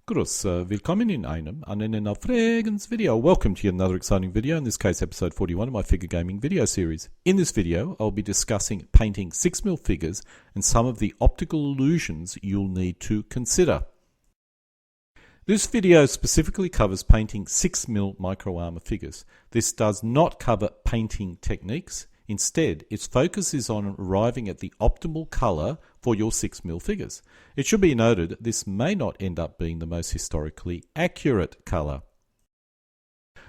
Grüß, willkommen in einem Fragens video. Welcome to yet another exciting video, in this case episode 41 of my figure gaming video series. In this video, I'll be discussing painting 6mm figures and some of the optical illusions you'll need to consider. This video specifically covers painting 6mm micro armor figures. This does not cover painting techniques. Instead, its focus is on arriving at the optimal colour for your 6mm figures. It should be noted this may not end up being the most historically accurate colour.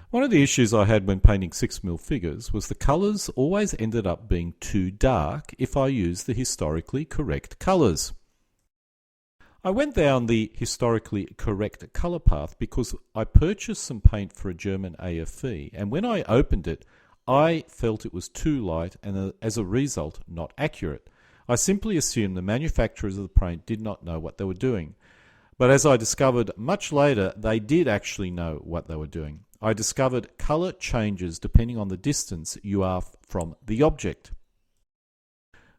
One of the issues I had when painting 6mm figures was the colours always ended up being too dark if I used the historically correct colours. I went down the historically correct colour path because I purchased some paint for a German AFV, and when I opened it, I felt it was too light and as a result not accurate. I simply assumed the manufacturers of the paint did not know what they were doing. But as I discovered much later, they did actually know what they were doing. I discovered colour changes depending on the distance you are from the object.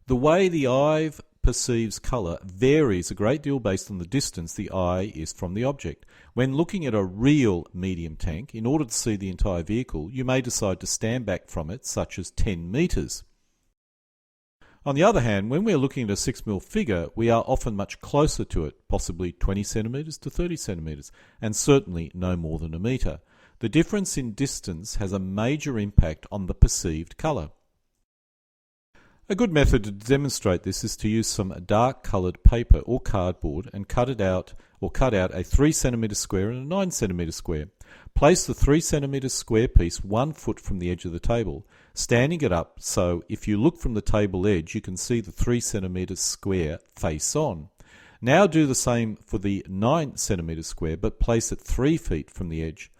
The way the eye perceives colour varies a great deal based on the distance the eye is from the object. When looking at a real medium tank, in order to see the entire vehicle, you may decide to stand back from it, such as 10 metres. On the other hand, when we are looking at a 6mm figure, we are often much closer to it, possibly 20 centimetres to 30 centimetres, and certainly no more than a metre. The difference in distance has a major impact on the perceived colour. A good method to demonstrate this is to use some dark coloured paper or cardboard and cut out a 3cm square and a 9cm square. Place the 3cm square piece 1 foot from the edge of the table, standing it up so if you look from the table edge you can see the 3cm square face on. Now do the same for the 9cm square, but place it 3 feet from the edge.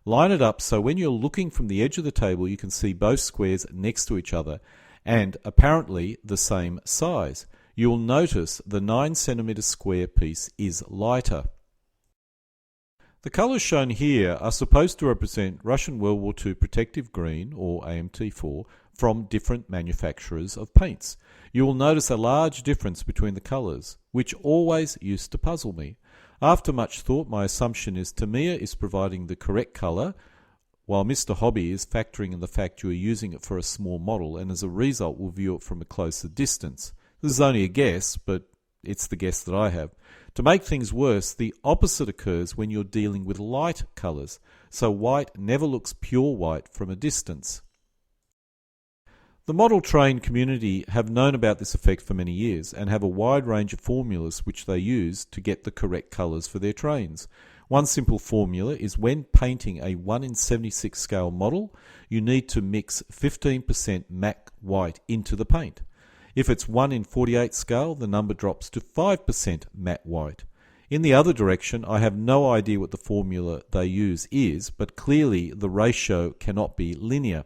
Line it up so when you're looking from the edge of the table you can see both squares next to each other and apparently the same size. You will notice the 9cm square piece is lighter. The colours shown here are supposed to represent Russian World War II protective green, or AMT4, from different manufacturers of paints. You will notice a large difference between the colours, which always used to puzzle me. After much thought, my assumption is Tamiya is providing the correct colour, while Mr. Hobby is factoring in the fact you are using it for a small model and as a result will view it from a closer distance. This is only a guess, but it's the guess that I have. To make things worse, the opposite occurs when you're dealing with light colours, so white never looks pure white from a distance. The model train community have known about this effect for many years and have a wide range of formulas which they use to get the correct colours for their trains. One simple formula is when painting a 1 in 76 scale model, you need to mix 15% matte white into the paint. If it's 1 in 48 scale, the number drops to 5% matte white. In the other direction, I have no idea what the formula they use is, but clearly the ratio cannot be linear.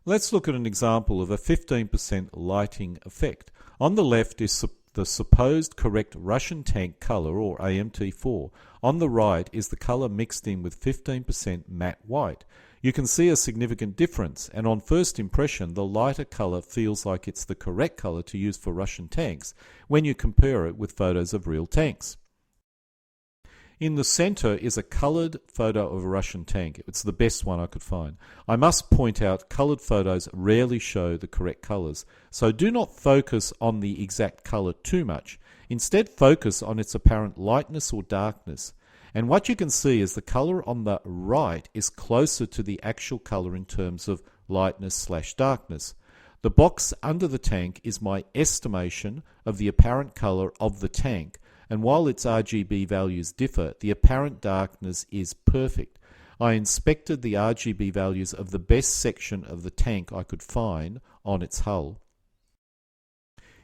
Let's look at an example of a 15% lighting effect. On the left is the supposed correct Russian tank colour, or AMT4. On the right is the colour mixed in with 15% matte white. You can see a significant difference, and on first impression the lighter colour feels like it's the correct colour to use for Russian tanks when you compare it with photos of real tanks. In the centre is a coloured photo of a Russian tank. It's the best one I could find. I must point out coloured photos rarely show the correct colours, so do not focus on the exact colour too much. Instead focus on its apparent lightness or darkness. And what you can see is the colour on the right is closer to the actual colour in terms of lightness/darkness. The box under the tank is my estimation of the apparent colour of the tank, and while its RGB values differ, the apparent darkness is perfect. I inspected the RGB values of the best section of the tank I could find on its hull.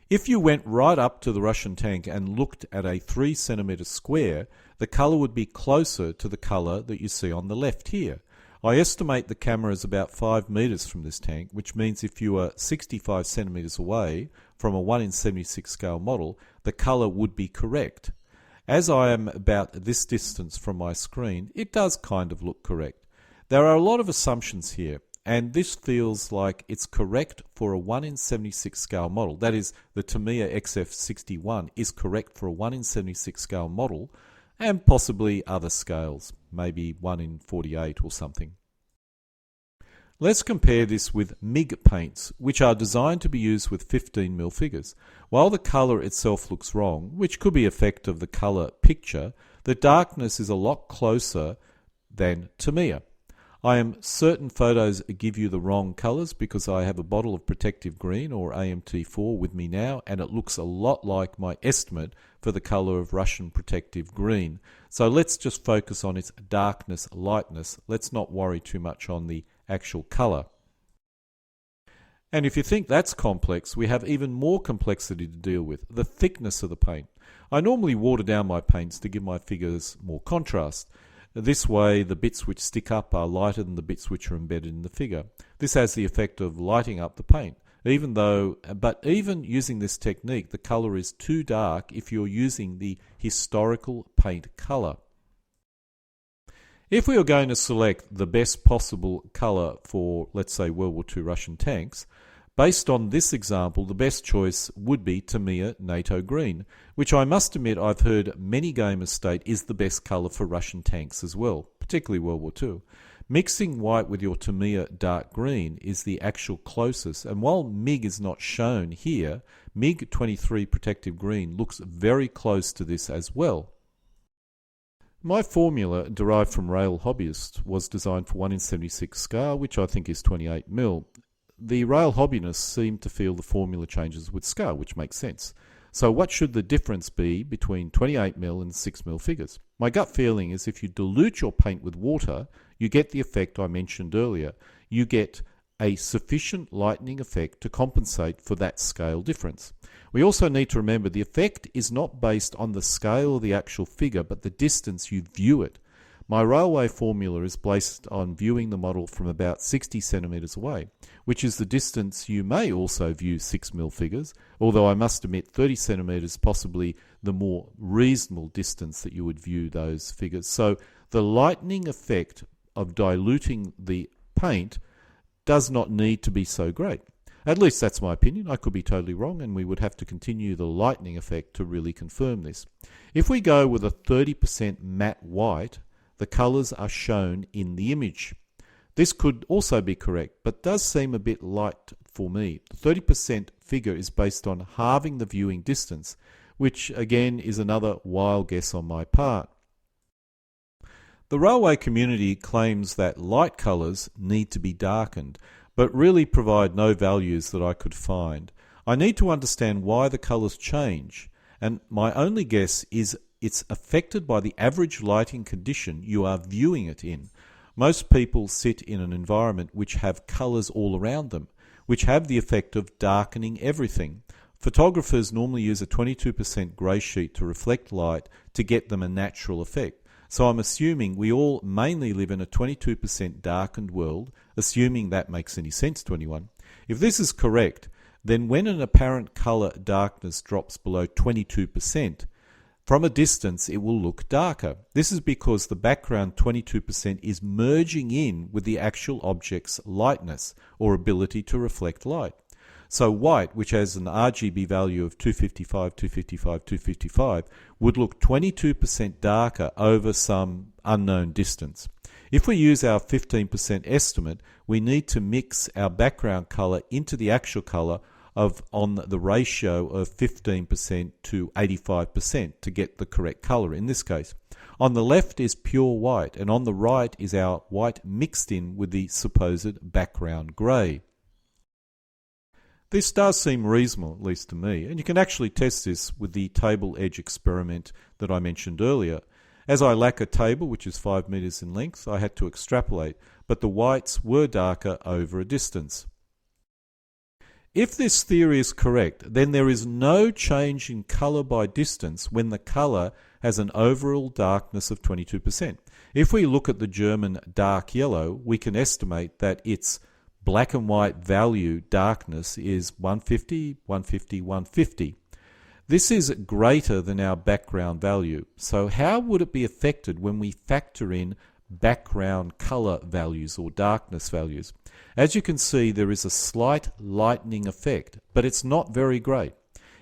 If you went right up to the Russian tank and looked at a 3cm square, the colour would be closer to the colour that you see on the left here. I estimate the camera is about 5 metres from this tank, which means if you are 65 centimetres away from a 1 in 76 scale model, the colour would be correct. As I am about this distance from my screen, it does kind of look correct. There are a lot of assumptions here, and this feels like it's correct for a 1 in 76 scale model. That is, the Tamiya XF61 is correct for a 1 in 76 scale model, and possibly other scales, maybe 1 in 48 or something. Let's compare this with MIG paints, which are designed to be used with 15mm figures. While the colour itself looks wrong, which could be effect of the colour picture, the darkness is a lot closer than Tamiya. I am certain photos give you the wrong colours because I have a bottle of protective green or AMT4 with me now, and it looks a lot like my estimate for the colour of Russian protective green. So let's just focus on its darkness, lightness. Let's not worry too much on the actual colour. And if you think that's complex, we have even more complexity to deal with, the thickness of the paint. I normally water down my paints to give my figures more contrast. This way, the bits which stick up are lighter than the bits which are embedded in the figure. This has the effect of lighting up the paint. But even using this technique, the colour is too dark if you're using the historical paint colour. If we are going to select the best possible colour for, let's say, World War II Russian tanks, based on this example, the best choice would be Tamiya NATO Green, which I must admit I've heard many gamers state is the best colour for Russian tanks as well, particularly World War II. Mixing white with your Tamiya dark green is the actual closest, and while MiG is not shown here, MiG 23 Protective Green looks very close to this as well. My formula, derived from Rail Hobbyist, was designed for 1 in 76 scale, which I think is 28mm. The Rail Hobbyists seem to feel the formula changes with scale, which makes sense. So what should the difference be between 28mm and 6mm figures? My gut feeling is if you dilute your paint with water, you get the effect I mentioned earlier. You get a sufficient lightening effect to compensate for that scale difference. We also need to remember the effect is not based on the scale of the actual figure, but the distance you view it. My railway formula is based on viewing the model from about 60 centimetres away, which is the distance you may also view 6mm figures, although I must admit 30 centimetres possibly the more reasonable distance that you would view those figures. So the lightening effect of diluting the paint does not need to be so great. At least that's my opinion. I could be totally wrong, and we would have to continue the lightening effect to really confirm this. If we go with a 30% matte white, the colours are shown in the image. This could also be correct, but does seem a bit light for me. The 30% figure is based on halving the viewing distance, which again is another wild guess on my part. The railway community claims that light colours need to be darkened, but really provide no values that I could find. I need to understand why the colours change, and my only guess is it's affected by the average lighting condition you are viewing it in. Most people sit in an environment which have colours all around them, which have the effect of darkening everything. Photographers normally use a 22% grey sheet to reflect light to get them a natural effect. So I'm assuming we all mainly live in a 22% darkened world, assuming that makes any sense to anyone. If this is correct, then when an apparent colour darkness drops below 22%, from a distance it will look darker. This is because the background 22% is merging in with the actual object's lightness or ability to reflect light. So white, which has an RGB value of 255, 255, 255, would look 22% darker over some unknown distance. If we use our 15% estimate, we need to mix our background colour into the actual colour on the ratio of 15% to 85% to get the correct colour in this case. On the left is pure white, and on the right is our white mixed in with the supposed background grey. This does seem reasonable, at least to me, and you can actually test this with the table edge experiment that I mentioned earlier. As I lack a table which is 5 meters in length, I had to extrapolate, but the whites were darker over a distance. If this theory is correct, then there is no change in colour by distance when the colour has an overall darkness of 22%. If we look at the German dark yellow, we can estimate that its black and white value darkness is 150, 150, 150. This is greater than our background value. So how would it be affected when we factor in background color values or darkness values? As you can see, there is a slight lightening effect, but it's not very great.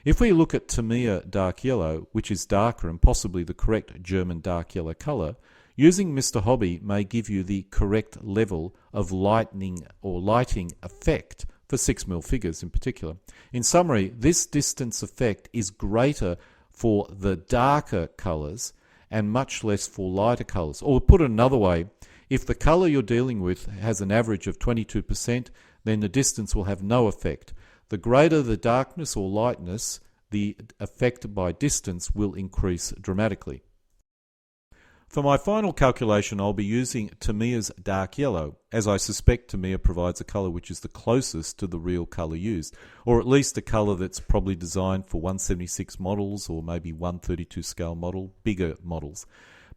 If we look at Tamiya dark yellow, which is darker and possibly the correct German dark yellow colour, using Mr. Hobby may give you the correct level of lighting effect for 6mm figures in particular. In summary, this distance effect is greater for the darker colours and much less for lighter colours. Or put it another way, if the colour you're dealing with has an average of 22%, then the distance will have no effect. The greater the darkness or lightness, the effect by distance will increase dramatically. For my final calculation, I'll be using Tamiya's dark yellow, as I suspect Tamiya provides a colour which is the closest to the real colour used, or at least a colour that's probably designed for 176 models or maybe 132 scale model, bigger models.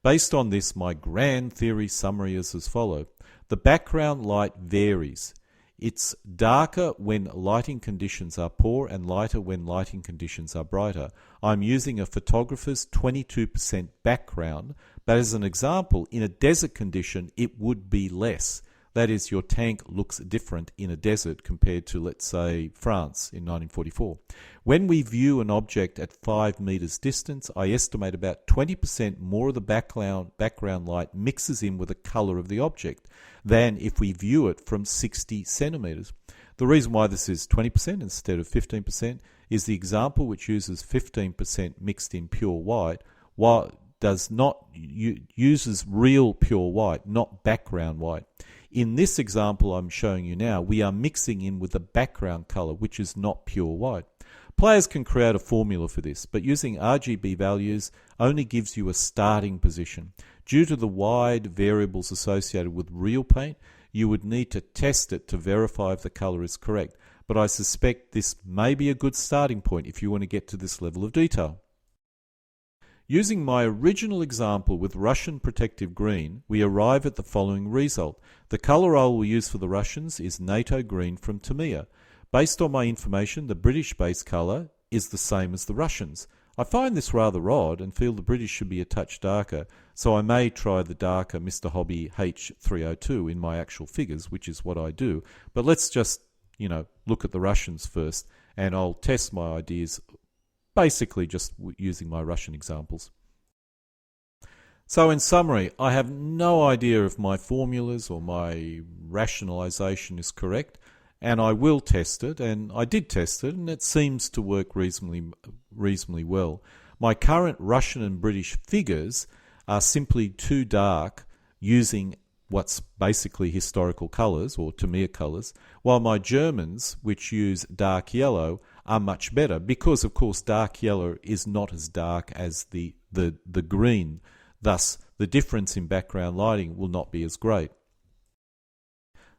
Based on this, my grand theory summary is as follows. The background light varies. It's darker when lighting conditions are poor and lighter when lighting conditions are brighter. I'm using a photographer's 22% background, but as an example, in a desert condition, it would be less. That is, your tank looks different in a desert compared to, let's say, France in 1944. When we view an object at 5 meters distance, I estimate about 20% more of the background light mixes in with the color of the object than if we view it from 60 centimeters. The reason why this is 20% instead of 15% is the example, which uses 15% mixed in pure white, uses real pure white, not background white. In this example I'm showing you now, we are mixing in with the background color, which is not pure white. Players can create a formula for this, but using RGB values only gives you a starting position. Due to the wide variables associated with real paint, you would need to test it to verify if the color is correct, but I suspect this may be a good starting point if you want to get to this level of detail. Using my original example with Russian protective green, we arrive at the following result. The colour I will use for the Russians is NATO green from Tamiya. Based on my information, the British base colour is the same as the Russians. I find this rather odd and feel the British should be a touch darker, so I may try the darker Mr. Hobby H302 in my actual figures, which is what I do. But let's just, look at the Russians first, and I'll test my ideas basically just using my Russian examples. So in summary, I have no idea if my formulas or my rationalization is correct, and I will test it, and I did test it, and it seems to work reasonably well. My current Russian and British figures are simply too dark using what's basically historical colours or Tamiya colours, while my Germans, which use dark yellow, are much better because, of course, dark yellow is not as dark as the green. Thus, the difference in background lighting will not be as great.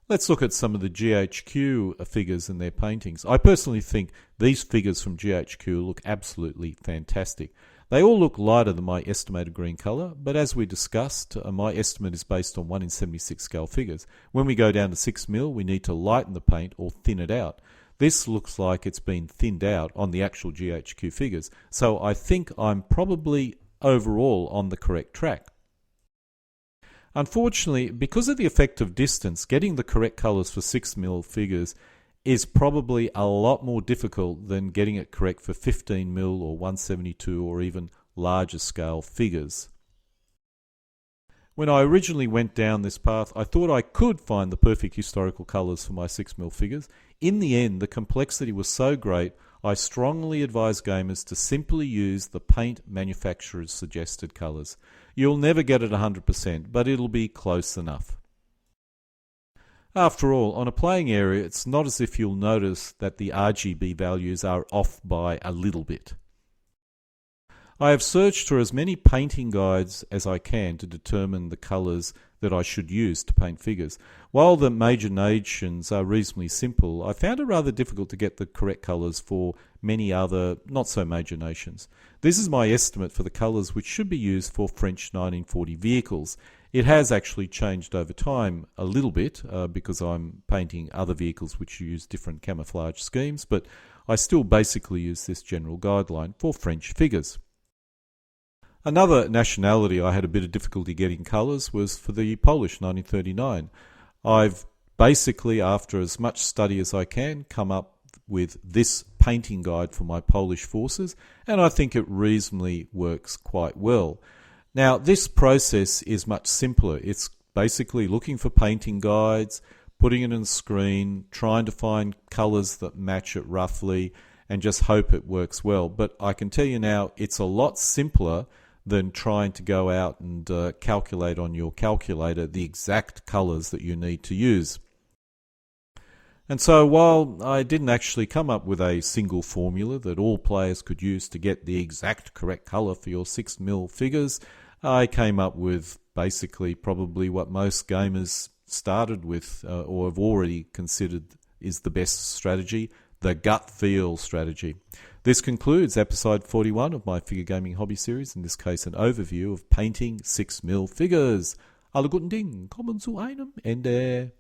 Let's look at some of the GHQ figures and their paintings. I personally think these figures from GHQ look absolutely fantastic. They all look lighter than my estimated green colour, but as we discussed, my estimate is based on 1 in 76 scale figures. When we go down to 6mm, we need to lighten the paint or thin it out. This looks like it's been thinned out on the actual GHQ figures, so I think I'm probably overall on the correct track. Unfortunately, because of the effect of distance, getting the correct colours for 6mm figures is probably a lot more difficult than getting it correct for 15mm or 172 or even larger scale figures. When I originally went down this path, I thought I could find the perfect historical colours for my 6mm figures. In the end, the complexity was so great, I strongly advise gamers to simply use the paint manufacturer's suggested colours. You'll never get it 100%, but it'll be close enough. After all, on a playing area, it's not as if you'll notice that the RGB values are off by a little bit. I have searched for as many painting guides as I can to determine the colours that I should use to paint figures. While the major nations are reasonably simple, I found it rather difficult to get the correct colours for many other not-so-major nations. This is my estimate for the colours which should be used for French 1940 vehicles. It has actually changed over time a little bit because I'm painting other vehicles which use different camouflage schemes, but I still basically use this general guideline for French figures. Another nationality I had a bit of difficulty getting colours was for the Polish 1939. I've basically, after as much study as I can, come up with this painting guide for my Polish forces, and I think it reasonably works quite well. Now, this process is much simpler. It's basically looking for painting guides, putting it on the screen, trying to find colours that match it roughly, and just hope it works well. But I can tell you now, it's a lot simpler than trying to go out and calculate on your calculator the exact colours that you need to use. And so while I didn't actually come up with a single formula that all players could use to get the exact correct colour for your 6mm figures, I came up with basically probably what most gamers started with or have already considered is the best strategy, the gut feel strategy. This concludes episode 41 of my figure gaming hobby series, in this case an overview of painting 6mm figures. Alle guten Dinge kommen zu einem Ende.